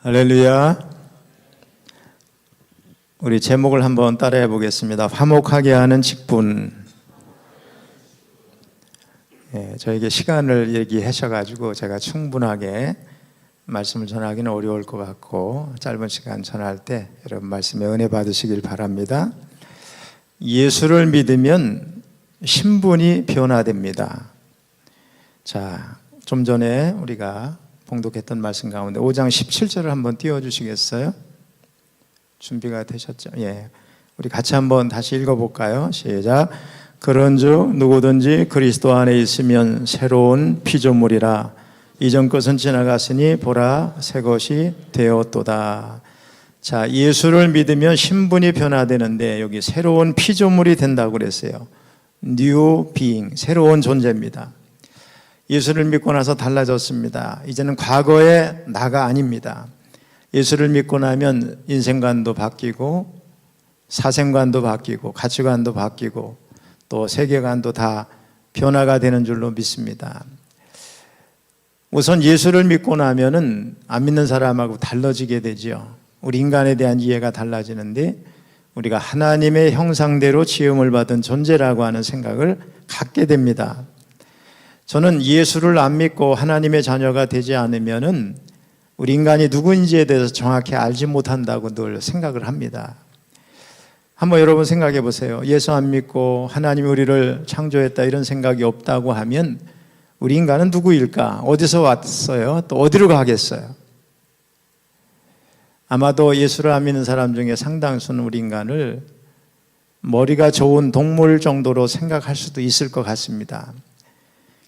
할렐루야. 우리 제목을 한번 따라해 보겠습니다. 화목하게 하는 직분. 저에게 시간을 얘기하셔가지고 제가 충분하게 말씀을 전하기는 어려울 것 같고 짧은 시간 전할 때 여러분 말씀에 은혜 받으시길 바랍니다. 예수를 믿으면 신분이 변화됩니다. 자, 좀 전에 우리가 봉독했던 말씀 가운데 5장 17절을 한번 띄워주시겠어요? 준비가 되셨죠? 예, 우리 같이 한번 다시 읽어볼까요? 시작. 그런즉 누구든지 그리스도 안에 있으면 새로운 피조물이라 이전 것은 지나갔으니 보라 새 것이 되었도다. 자, 예수를 믿으면 신분이 변화되는데 여기 새로운 피조물이 된다고 그랬어요. New being, 새로운 존재입니다. 예수를 믿고 나서 달라졌습니다. 이제는 과거의 나가 아닙니다. 예수를 믿고 나면 인생관도 바뀌고 사생관도 바뀌고 가치관도 바뀌고 또 세계관도 다 변화가 되는 줄로 믿습니다. 우선 예수를 믿고 나면은 안 믿는 사람하고 달라지게 되죠. 우리 인간에 대한 이해가 달라지는데 우리가 하나님의 형상대로 지음을 받은 존재라고 하는 생각을 갖게 됩니다. 저는 예수를 안 믿고 하나님의 자녀가 되지 않으면은 우리 인간이 누구인지에 대해서 정확히 알지 못한다고 늘 생각을 합니다. 한번 여러분 생각해 보세요. 예수 안 믿고 하나님이 우리를 창조했다 이런 생각이 없다고 하면 우리 인간은 누구일까? 어디서 왔어요? 또 어디로 가겠어요? 아마도 예수를 안 믿는 사람 중에 상당수는 우리 인간을 머리가 좋은 동물 정도로 생각할 수도 있을 것 같습니다.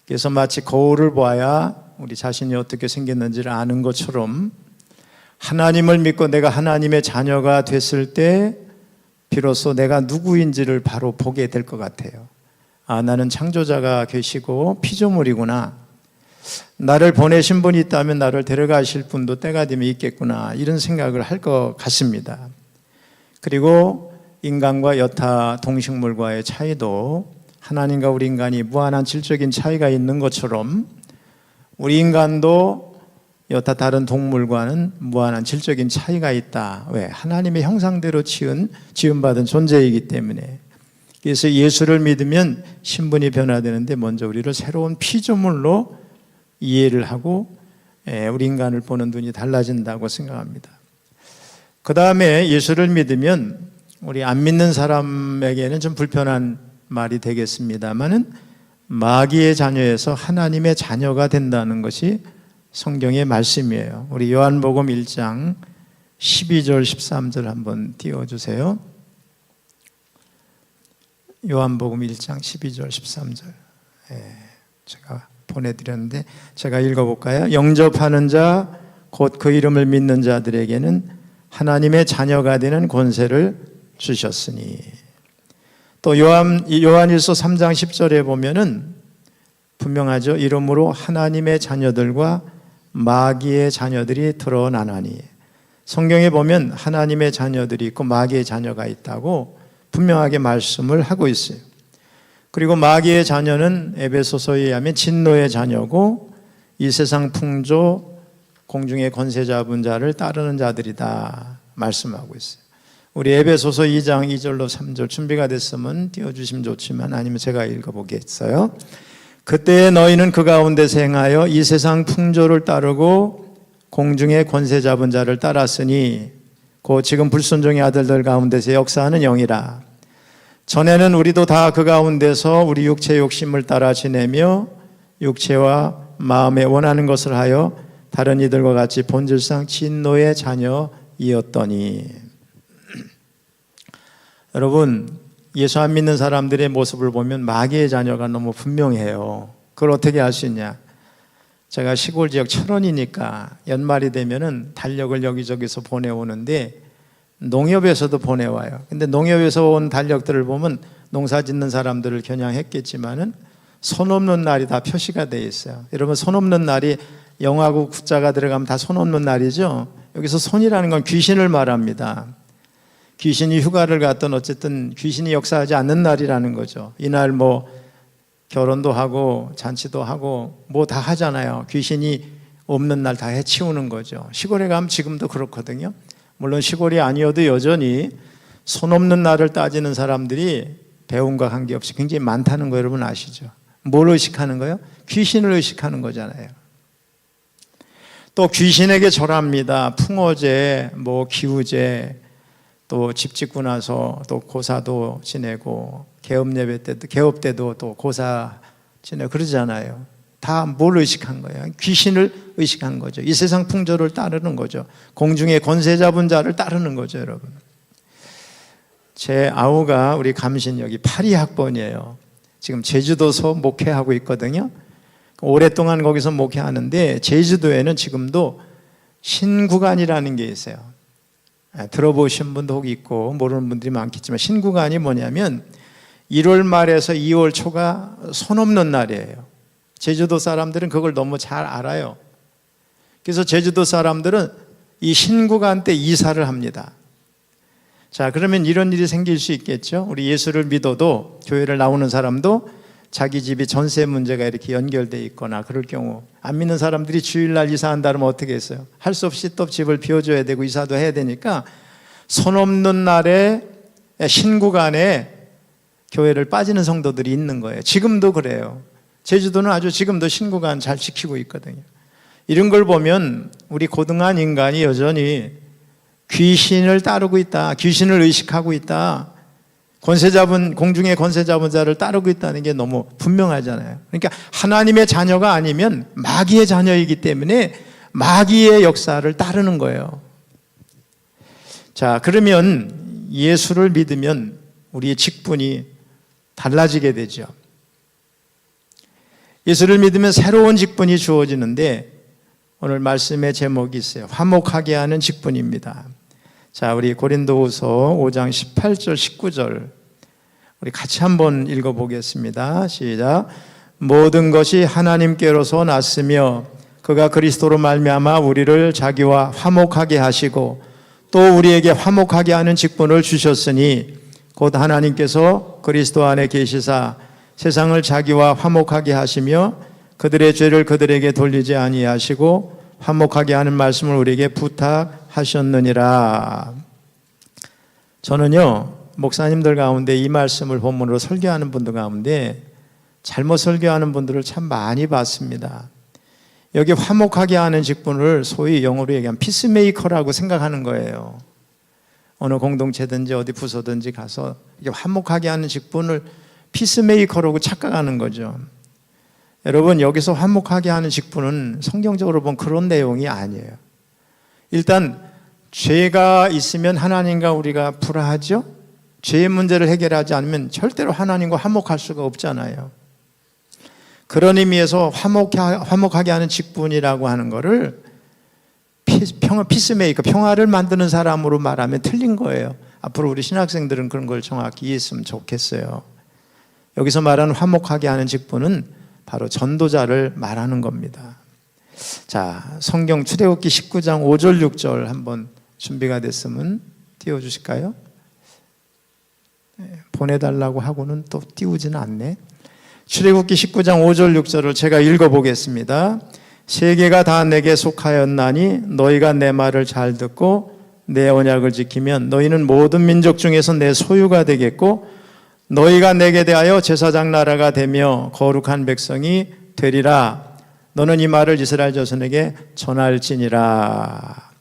그래서 마치 거울을 보아야 우리 자신이 어떻게 생겼는지를 아는 것처럼 하나님을 믿고 내가 하나님의 자녀가 됐을 때 비로소 내가 누구인지를 바로 보게 될 것 같아요. 아, 나는 창조자가 계시고 피조물이구나. 나를 보내신 분이 있다면 나를 데려가실 분도 때가 되면 있겠구나. 이런 생각을 할 것 같습니다. 그리고 인간과 여타 동식물과의 차이도 하나님과 우리 인간이 무한한 질적인 차이가 있는 것처럼 우리 인간도 여타 다른 동물과는 무한한 질적인 차이가 있다. 왜? 하나님의 형상대로 지음받은 존재이기 때문에. 그래서 예수를 믿으면 신분이 변화되는데 먼저 우리를 새로운 피조물로 이해를 하고 우리 인간을 보는 눈이 달라진다고 생각합니다. 그 다음에 예수를 믿으면 우리 안 믿는 사람에게는 좀 불편한 말이 되겠습니다만은 마귀의 자녀에서 하나님의 자녀가 된다는 것이 성경의 말씀이에요. 우리 요한복음 1장 12절 13절 한번 띄워주세요. 요한복음 1장 12절 13절 제가 보내드렸는데 제가 읽어볼까요? 영접하는 자 곧 그 이름을 믿는 자들에게는 하나님의 자녀가 되는 권세를 주셨으니. 또 요한일서 3장 10절에 보면은 분명하죠. 이러므로 하나님의 자녀들과 마귀의 자녀들이 드러나나니. 성경에 보면 하나님의 자녀들이 있고 마귀의 자녀가 있다고 분명하게 말씀을 하고 있어요. 그리고 마귀의 자녀는 에베소서에 의하면 진노의 자녀고 이 세상 풍조 공중의 권세 잡은 자를 따르는 자들이다 말씀하고 있어요. 우리 에베소서 2장 2절로 3절 준비가 됐으면 띄워주시면 좋지만 아니면 제가 읽어보겠어요. 그때 너희는 그 가운데서 행하여 이 세상 풍조를 따르고 공중의 권세 잡은 자를 따랐으니 곧 지금 불순종의 아들들 가운데서 역사하는 영이라. 전에는 우리도 다 그 가운데서 우리 육체의 욕심을 따라 지내며 육체와 마음에 원하는 것을 하여 다른 이들과 같이 본질상 진노의 자녀이었더니. 여러분, 예수 안 믿는 사람들의 모습을 보면 마귀의 자녀가 너무 분명해요. 그걸 어떻게 알 수 있냐? 제가 시골 지역 철원이니까 연말이 되면은 달력을 여기저기서 보내오는데 농협에서도 보내와요. 근데 농협에서 온 달력들을 보면 농사 짓는 사람들을 겨냥했겠지만은 손 없는 날이 다 표시가 되어 있어요. 여러분, 손 없는 날이 영하고 구자가 들어가면 다 손 없는 날이죠. 여기서 손이라는 건 귀신을 말합니다. 귀신이 휴가를 갔던 어쨌든 귀신이 역사하지 않는 날이라는 거죠. 이날 뭐 결혼도 하고 잔치도 하고 뭐 다 하잖아요. 귀신이 없는 날 다 해치우는 거죠. 시골에 가면 지금도 그렇거든요. 물론 시골이 아니어도 여전히 손 없는 날을 따지는 사람들이 배움과 관계없이 굉장히 많다는 거 여러분 아시죠? 뭘 의식하는 거예요? 귀신을 의식하는 거잖아요. 또 귀신에게 절합니다. 풍어제, 기우제, 또 집 짓고 나서 또 고사도 지내고 개업 때도 또 고사 지내고 그러잖아요. 다 뭘 의식한 거예요? 귀신을 의식한 거죠. 이 세상 풍조를 따르는 거죠. 공중의 권세 잡은 자를 따르는 거죠, 여러분. 제 아우가 우리 감신 여기 82학번이에요. 지금 제주도서 목회하고 있거든요. 오랫동안 거기서 목회하는데 제주도에는 지금도 신구간이라는 게 있어요. 들어보신 분도 혹 있고 모르는 분들이 많겠지만 신구간이 뭐냐면 1월 말에서 2월 초가 손 없는 날이에요. 제주도 사람들은 그걸 너무 잘 알아요. 그래서 제주도 사람들은 이 신구간 때 이사를 합니다. 자, 그러면 이런 일이 생길 수 있겠죠. 우리 예수를 믿어도 교회를 나오는 사람도 자기 집이 전세 문제가 이렇게 연결되어 있거나 그럴 경우 안 믿는 사람들이 주일날 이사한다 그러면 어떻게 했어요? 할 수 없이 또 집을 비워줘야 되고 이사도 해야 되니까 손 없는 날에 신구간에 교회를 빠지는 성도들이 있는 거예요. 지금도 그래요. 제주도는 아주 지금도 신구간 잘 지키고 있거든요. 이런 걸 보면 우리 고등한 인간이 여전히 귀신을 따르고 있다. 귀신을 의식하고 있다. 공중의 권세 잡은 자를 따르고 있다는 게 너무 분명하잖아요. 그러니까 하나님의 자녀가 아니면 마귀의 자녀이기 때문에 마귀의 역사를 따르는 거예요. 자, 그러면 예수를 믿으면 우리의 직분이 달라지게 되죠. 예수를 믿으면 새로운 직분이 주어지는데 오늘 말씀의 제목이 있어요. 화목하게 하는 직분입니다. 자, 우리 고린도후서 5장 18절 19절 우리 같이 한번 읽어보겠습니다. 시작. 모든 것이 하나님께로서 났으며 그가 그리스도로 말미암아 우리를 자기와 화목하게 하시고 또 우리에게 화목하게 하는 직분을 주셨으니 곧 하나님께서 그리스도 안에 계시사 세상을 자기와 화목하게 하시며 그들의 죄를 그들에게 돌리지 아니하시고 화목하게 하는 말씀을 우리에게 부탁하셨느니라. 저는요, 목사님들 가운데 이 말씀을 본문으로 설교하는 분들 가운데 잘못 설교하는 분들을 참 많이 봤습니다. 여기 화목하게 하는 직분을 소위 영어로 얘기하면 피스메이커라고 생각하는 거예요. 어느 공동체든지 어디 부서든지 가서 화목하게 하는 직분을 피스메이커라고 착각하는 거죠. 여러분, 여기서 화목하게 하는 직분은 성경적으로 보면 그런 내용이 아니에요. 일단 죄가 있으면 하나님과 우리가 불화하죠. 죄의 문제를 해결하지 않으면 절대로 하나님과 화목할 수가 없잖아요. 그런 의미에서 화목하게 하는 직분이라고 하는 것을 피스메이커, 평화를 만드는 사람으로 말하면 틀린 거예요. 앞으로 우리 신학생들은 그런 걸 정확히 이해했으면 좋겠어요. 여기서 말하는 화목하게 하는 직분은 바로 전도자를 말하는 겁니다. 자, 성경 출애굽기 19장 5절 6절 한번 준비가 됐으면 띄워주실까요? 보내달라고 하고는 또 띄우지는 않네. 출애굽기 19장 5절 6절을 제가 읽어보겠습니다. 세계가 다 내게 속하였나니 너희가 내 말을 잘 듣고 내 언약을 지키면 너희는 모든 민족 중에서 내 소유가 되겠고 너희가 내게 대하여 제사장 나라가 되며 거룩한 백성이 되리라. 너는 이 말을 이스라엘 자손에게 전할지니라.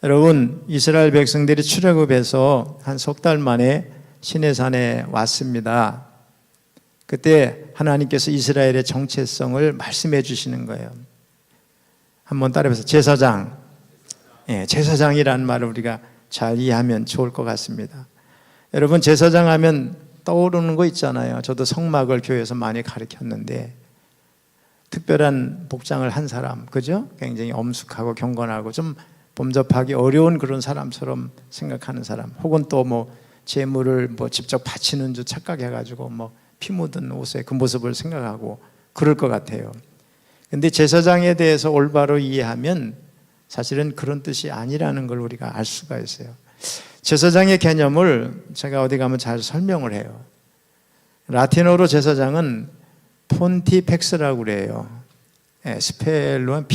여러분, 이스라엘 백성들이 출애굽해서 한 석 달 만에 시내산에 왔습니다. 그때 하나님께서 이스라엘의 정체성을 말씀해 주시는 거예요. 한번 따라해서 제사장. 제사장이라는 말을 우리가 잘 이해하면 좋을 것 같습니다. 여러분, 제사장 하면 떠오르는 거 있잖아요. 저도 성막을 교회에서 많이 가르쳤는데 특별한 복장을 한 사람, 그죠? 굉장히 엄숙하고 경건하고 좀 범접하기 어려운 그런 사람처럼 생각하는 사람, 혹은 또 재물을 직접 바치는 줄 착각해가지고 피 묻은 옷에 그 모습을 생각하고 그럴 것 같아요. 근데 제사장에 대해서 올바로 이해하면 사실은 그런 뜻이 아니라는 걸 우리가 알 수가 있어요. 제사장의 개념을 제가 어디 가면 잘 설명을 해요. 라틴어로 제사장은 폰티펙스라고 그래요. 스펠로는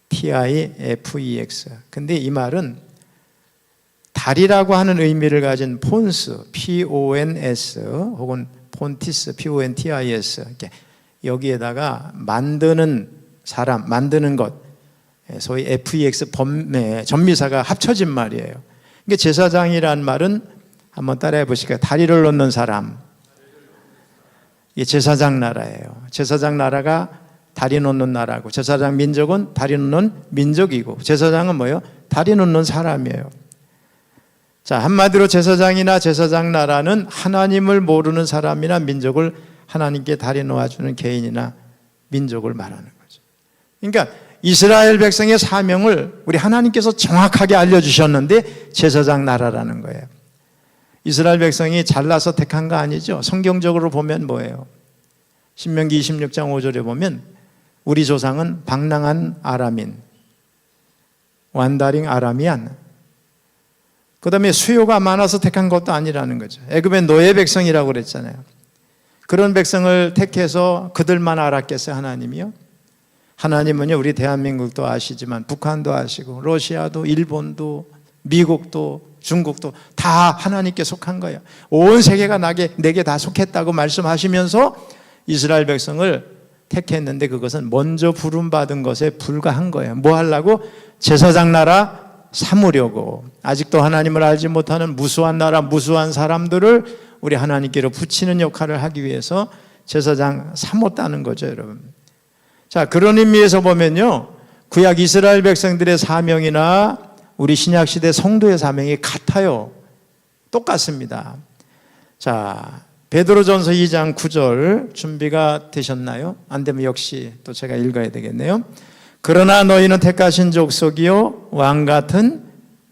PONTIFEX. 근데 이 말은 달이라고 하는 의미를 가진 폰스, PONS 혹은 폰티스, PONTIS, 여기에다가 만드는 사람, 만드는 것, 소위 FEX 전미사가 합쳐진 말이에요. 그러니까 제사장이란 말은 한번 따라해 보실까요? 다리를 놓는 사람. 이게 제사장 나라예요. 제사장 나라가 다리 놓는 나라고, 제사장 민족은 다리 놓는 민족이고, 제사장은 뭐예요? 다리 놓는 사람이에요. 자, 한마디로 제사장이나 제사장 나라는 하나님을 모르는 사람이나 민족을 하나님께 다리 놓아주는 개인이나 민족을 말하는 거죠. 그러니까 이스라엘 백성의 사명을 우리 하나님께서 정확하게 알려주셨는데 제사장 나라라는 거예요. 이스라엘 백성이 잘나서 택한 거 아니죠. 성경적으로 보면 뭐예요? 신명기 26장 5절에 보면 우리 조상은 방랑한 아람인, 완다링 아라미안, 그 다음에 수요가 많아서 택한 것도 아니라는 거죠. 애굽의 노예 백성이라고 그랬잖아요. 그런 백성을 택해서 그들만 알았겠어요, 하나님이요? 하나님은요, 우리 대한민국도 아시지만 북한도 아시고 러시아도 일본도 미국도 중국도 다 하나님께 속한 거예요. 온 세계가 내게 다 속했다고 말씀하시면서 이스라엘 백성을 택했는데 그것은 먼저 부름받은 것에 불과한 거예요. 뭐 하려고? 제사장 나라 삼으려고. 아직도 하나님을 알지 못하는 무수한 나라, 무수한 사람들을 우리 하나님께로 붙이는 역할을 하기 위해서 제사장 삼았다는 거죠, 여러분. 자, 그런 의미에서 보면요, 구약 이스라엘 백성들의 사명이나 우리 신약시대 성도의 사명이 같아요. 똑같습니다. 자, 베드로전서 2장 9절 준비가 되셨나요? 안 되면 역시 또 제가 읽어야 되겠네요. 그러나 너희는 택하신 족속이요 왕같은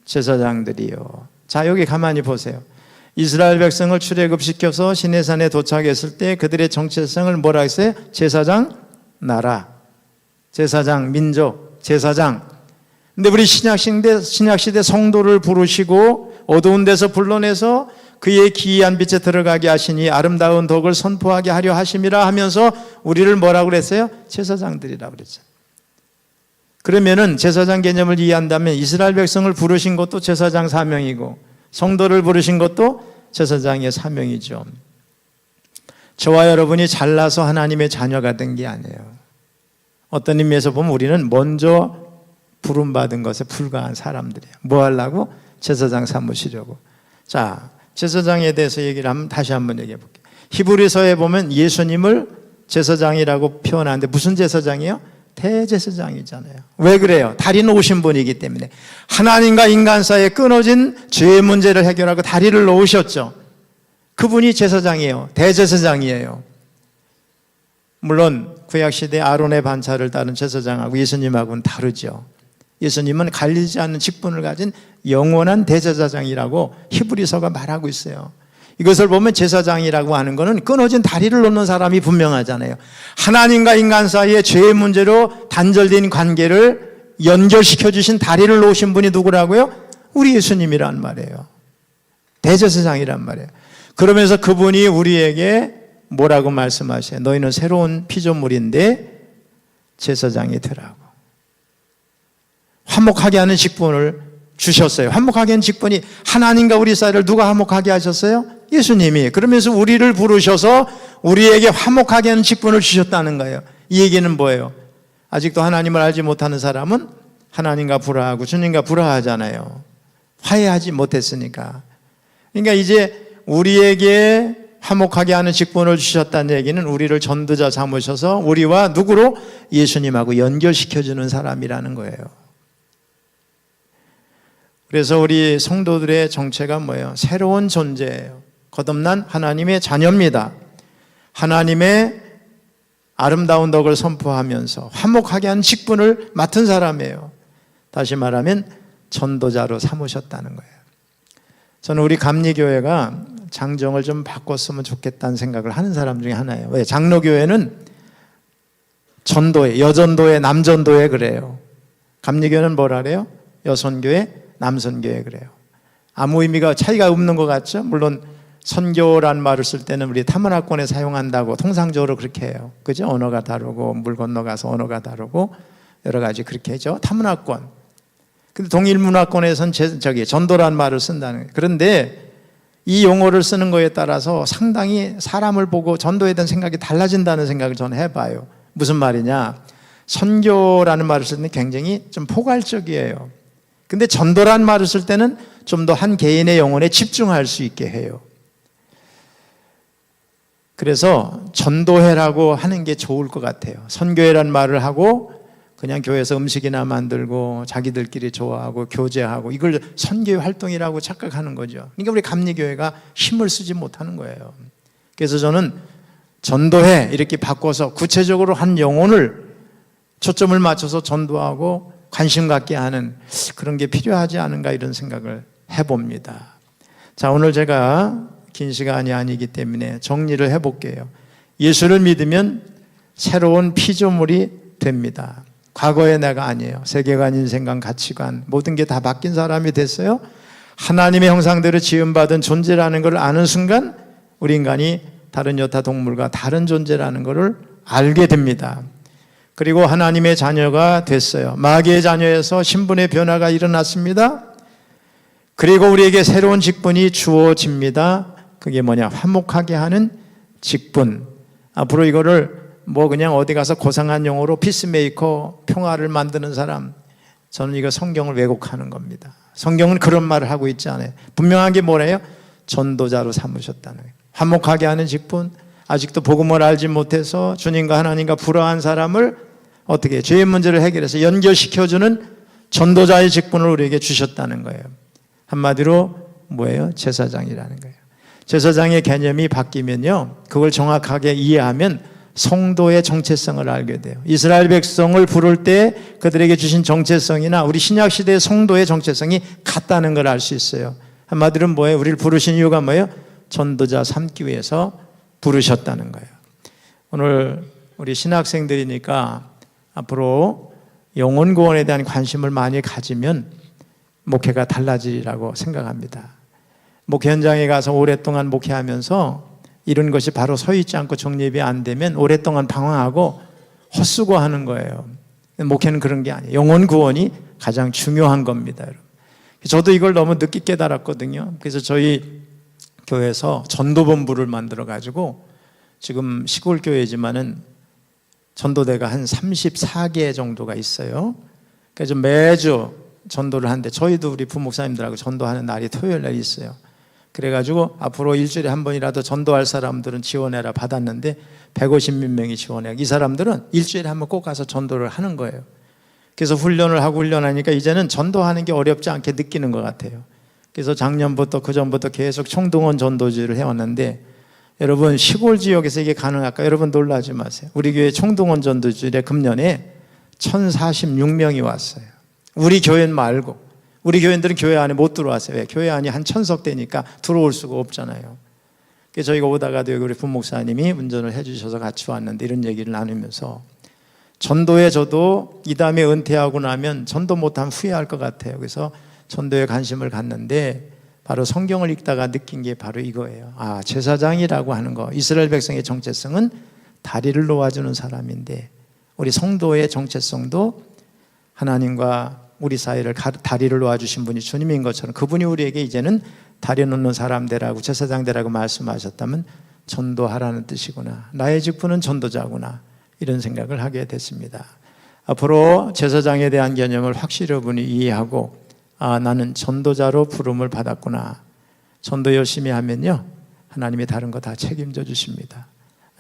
제사장들이요. 자, 여기 가만히 보세요. 이스라엘 백성을 출애굽시켜서 시내산에 도착했을 때 그들의 정체성을 뭐라 했어요? 제사장 나라, 제사장 민족, 제사장. 근데 우리 신약시대 성도를 부르시고 어두운 데서 불러내서 그의 기이한 빛에 들어가게 하시니 아름다운 덕을 선포하게 하려 하심이라 하면서 우리를 뭐라고 그랬어요? 제사장들이라고 그랬죠. 그러면은 제사장 개념을 이해한다면 이스라엘 백성을 부르신 것도 제사장 사명이고 성도를 부르신 것도 제사장의 사명이죠. 저와 여러분이 잘나서 하나님의 자녀가 된 게 아니에요. 어떤 의미에서 보면 우리는 먼저 부름받은 것에 불과한 사람들이에요. 뭐 하려고? 제사장 삼으시려고. 자, 제사장에 대해서 얘기를 하면 다시 한번 얘기해 볼게요. 히브리서에 보면 예수님을 제사장이라고 표현하는데 무슨 제사장이에요? 대제사장이잖아요. 왜 그래요? 다리 놓으신 분이기 때문에. 하나님과 인간 사이에 끊어진 죄의 문제를 해결하고 다리를 놓으셨죠. 그분이 제사장이에요. 대제사장이에요. 물론 구약시대 아론의 반차를 따른 제사장하고 예수님하고는 다르죠. 예수님은 갈리지 않는 직분을 가진 영원한 대제사장이라고 히브리서가 말하고 있어요. 이것을 보면 제사장이라고 하는 것은 끊어진 다리를 놓는 사람이 분명하잖아요. 하나님과 인간 사이의 죄의 문제로 단절된 관계를 연결시켜 주신 다리를 놓으신 분이 누구라고요? 우리 예수님이란 말이에요. 대제사장이란 말이에요. 그러면서 그분이 우리에게 뭐라고 말씀하셔요? 너희는 새로운 피조물인데 제사장이 되라고. 화목하게 하는 직분을 주셨어요. 화목하게 하는 직분이 하나님과 우리 사이를 누가 화목하게 하셨어요? 예수님이. 그러면서 우리를 부르셔서 우리에게 화목하게 하는 직분을 주셨다는 거예요. 이 얘기는 뭐예요? 아직도 하나님을 알지 못하는 사람은 하나님과 불화하고 주님과 불화하잖아요. 화해하지 못했으니까. 그러니까 이제 우리에게 화목하게 하는 직분을 주셨다는 얘기는 우리를 전도자 삼으셔서 우리와 누구로? 예수님하고 연결시켜주는 사람이라는 거예요. 그래서 우리 성도들의 정체가 뭐예요? 새로운 존재예요. 거듭난 하나님의 자녀입니다. 하나님의 아름다운 덕을 선포하면서 화목하게 하는 직분을 맡은 사람이에요. 다시 말하면 전도자로 삼으셨다는 거예요. 저는 우리 감리교회가 장정을 좀 바꿨으면 좋겠다는 생각을 하는 사람 중에 하나예요. 왜? 장로교회는 전도회, 여전도회, 남전도회 그래요. 감리교회는 뭐라 그래요? 여선교회, 남선교회 그래요. 아무 의미가 차이가 없는 것 같죠? 물론 선교란 말을 쓸 때는 우리 타문화권에 사용한다고 통상적으로 그렇게 해요. 그죠? 언어가 다르고 물 건너가서 언어가 다르고 여러 가지 그렇게 하죠. 타문화권. 근데 동일 문화권에선 전도란 말을 쓴다는 거예요. 그런데 이 용어를 쓰는 거에 따라서 상당히 사람을 보고 전도에 대한 생각이 달라진다는 생각을 저는 해봐요. 무슨 말이냐? 선교라는 말을 쓸 때는 굉장히 좀 포괄적이에요. 근데 전도란 말을 쓸 때는 좀 더 한 개인의 영혼에 집중할 수 있게 해요. 그래서 전도회라고 하는 게 좋을 것 같아요. 선교회란 말을 하고 그냥 교회에서 음식이나 만들고 자기들끼리 좋아하고 교제하고 이걸 선교회 활동이라고 착각하는 거죠. 그러니까 우리 감리교회가 힘을 쓰지 못하는 거예요. 그래서 저는 전도회 이렇게 바꿔서 구체적으로 한 영혼을 초점을 맞춰서 전도하고 관심 갖게 하는 그런 게 필요하지 않은가 이런 생각을 해봅니다. 자, 오늘 제가 긴 시간이 아니기 때문에 정리를 해볼게요. 예수를 믿으면 새로운 피조물이 됩니다. 과거의 내가 아니에요. 세계관, 인생관, 가치관 모든 게 다 바뀐 사람이 됐어요. 하나님의 형상대로 지음받은 존재라는 걸 아는 순간 우리 인간이 다른 여타 동물과 다른 존재라는 것을 알게 됩니다. 그리고 하나님의 자녀가 됐어요. 마귀의 자녀에서 신분의 변화가 일어났습니다. 그리고 우리에게 새로운 직분이 주어집니다. 그게 뭐냐? 화목하게 하는 직분. 앞으로 이거를 뭐 그냥 어디 가서 고상한 용어로 피스메이커, 평화를 만드는 사람, 저는 이거 성경을 왜곡하는 겁니다. 성경은 그런 말을 하고 있지 않아요. 분명한 게 뭐래요? 전도자로 삼으셨다는 거예요. 화목하게 하는 직분, 아직도 복음을 알지 못해서 주님과 하나님과 불화한 사람을 어떻게 죄의 문제를 해결해서 연결시켜주는 전도자의 직분을 우리에게 주셨다는 거예요. 한마디로 뭐예요? 제사장이라는 거예요. 제사장의 개념이 바뀌면요, 그걸 정확하게 이해하면 성도의 정체성을 알게 돼요. 이스라엘 백성을 부를 때 그들에게 주신 정체성이나 우리 신약시대의 성도의 정체성이 같다는 걸 알 수 있어요. 한마디로 뭐예요? 우리를 부르신 이유가 뭐예요? 전도자 삼기 위해서 부르셨다는 거예요. 오늘 우리 신학생들이니까 앞으로 영혼 구원에 대한 관심을 많이 가지면 목회가 달라지리라고 생각합니다. 목회 현장에 가서 오랫동안 목회하면서 이런 것이 바로 서 있지 않고 정립이 안 되면 오랫동안 방황하고 헛수고하는 거예요. 목회는 그런 게 아니에요. 영혼 구원이 가장 중요한 겁니다, 여러분. 저도 이걸 너무 늦게 깨달았거든요. 그래서 저희 교회에서 전도본부를 만들어 가지고 지금 시골 교회지만은 전도대가 한 34개 정도가 있어요. 그래서 매주 전도를 하는데 저희도 우리 부목사님들하고 전도하는 날이 토요일 날 있어요. 그래가지고 앞으로 일주일에 한 번이라도 전도할 사람들은 지원해라 받았는데 150몇 명이 지원해요. 이 사람들은 일주일에 한 번 꼭 가서 전도를 하는 거예요. 그래서 훈련을 하고 훈련하니까 이제는 전도하는 게 어렵지 않게 느끼는 것 같아요. 그래서 작년부터 그전부터 계속 총동원 전도지를 해왔는데 여러분 시골 지역에서 이게 가능할까? 여러분 놀라지 마세요. 우리 교회 총동원 전도지에 금년에 1046명이 왔어요. 우리 교회 말고. 우리 교회들은 교회 안에 못 들어왔어요. 왜? 교회 안이 한 1000석 되니까 들어올 수가 없잖아요. 그래서 저희가 오다가도 여기 우리 부목사님이 운전을 해주셔서 같이 왔는데 이런 얘기를 나누면서 전도에 저도 이 다음에 은퇴하고 나면 전도 못하면 후회할 것 같아요. 그래서 전도에 관심을 갖는데 바로 성경을 읽다가 느낀 게 바로 이거예요. 아, 제사장이라고 하는 거, 이스라엘 백성의 정체성은 다리를 놓아주는 사람인데 우리 성도의 정체성도 하나님과 우리 사이를 다리를 놓아주신 분이 주님인 것처럼 그분이 우리에게 이제는 다리 놓는 사람 되라고 제사장 되라고 말씀하셨다면 전도하라는 뜻이구나. 나의 직분은 전도자구나. 이런 생각을 하게 됐습니다. 앞으로 제사장에 대한 개념을 확실히 여러분이 이해하고 아, 나는 전도자로 부름을 받았구나. 전도 열심히 하면요 하나님이 다른 거 다 책임져 주십니다.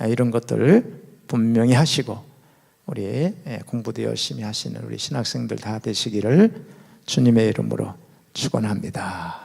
이런 것들을 분명히 하시고 우리 공부도 열심히 하시는 우리 신학생들 다 되시기를 주님의 이름으로 축원합니다.